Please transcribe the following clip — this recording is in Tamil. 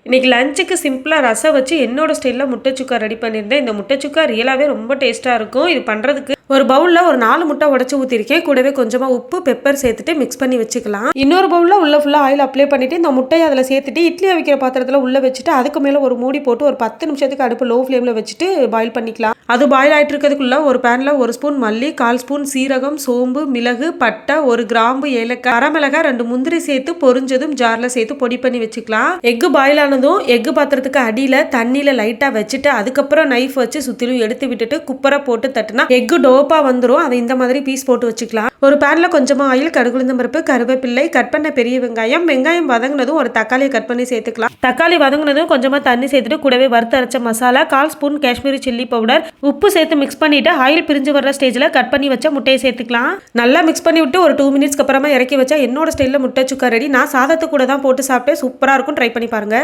இன்னைக்கு லஞ்சுக்கு சிம்பிளாக ரசம் வச்சு என்னோட ஸ்டைலில் முட்டை சுக்கா ரெடி பண்ணியிருந்தேன். இந்த முட்டை சுக்கா ரியலாகவே ரொம்ப டேஸ்ட்டாக இருக்கும். இது பண்ணுறதுக்கு ஒரு பவுலில் ஒரு 4 முட்டை உடச்சி ஊற்றிருக்கேன். கூடவே கொஞ்சமாக உப்பு பெப்பர் சேர்த்துட்டு மிக்ஸ் பண்ணி வச்சுக்கலாம். இன்னொரு பவுலில் உள்ள ஃபுல்லாக ஆயில் அப்ளை பண்ணிவிட்டு இந்த முட்டையை அதில் சேர்த்துட்டு இட்லி அவிக்கிற பாத்திரத்தில் உள்ளே வச்சுட்டு அதுக்கு மேலே ஒரு மூடி போட்டு ஒரு 10 நிமிஷத்துக்கு அடுப்பு லோ ஃப்ளேமில் வச்சுட்டு பாயில் பண்ணிக்கலாம். அது பாயில் ஆகிட்டு இருக்கிறதுக்குள்ள ஒரு பேனில் 1 ஸ்பூன் மல்லி, 1/4 ஸ்பூன் சீரகம், சோம்பு, மிளகு, பட்டை, 1 கிராம்பு, ஏலக்காய், அரைமிளகாய், 2 முந்திரி சேர்த்து பொரிஞ்சதும் ஜாரில் சேர்த்து பொடி பண்ணி வச்சுக்கலாம். எக்கு பாயில் ஆனதும் எக்கு பாத்திரத்துக்கு அடியில் தண்ணியில் லைட்டாக வச்சுட்டு அதுக்கப்புறம் நைஃப் வச்சு சுற்றிலும் எடுத்து விட்டுட்டு குப்பரை போட்டு தட்டுனா எக்கு டோப்பாக வந்துடும். அதை இந்த மாதிரி பீஸ் போட்டு வச்சுக்கலாம். ஒரு பேனில் கொஞ்சமாக ஆயில், கடுகுளுந்தம் பருப்பு, கருவேப்பிள்ளை, கட் பண்ண பெரிய வெங்காயம் வதங்கினதும் ஒரு தக்காளியை கட் பண்ணி சேர்த்துக்கலாம். தக்காளி வதங்கினதும் கொஞ்சமாக தண்ணி சேர்த்துட்டு கூடவே வறுத்து அரைச்ச masala, 1/4 spoon Kashmiri chilli powder, உப்பு சேர்த்து மிக்ஸ் பண்ணிட்டு ஆயில் பிரிஞ்சு வர்ற ஸ்டேஜில் கட் பண்ணி வச்ச முட்டையை சேர்த்துக்கலாம். நல்லா மிக்ஸ் பண்ணி விட்டு ஒரு 2 மினிட்ஸ்க்கு அப்புறமா இறக்கி வச்சா என்னோட ஸ்டைலில் முட்டை சுக்கா ரெடி. நான் சாதத்து கூட தான் போட்டு சாப்பிட்டேன். சூப்பராக இருக்கும். ட்ரை பண்ணி பாருங்க.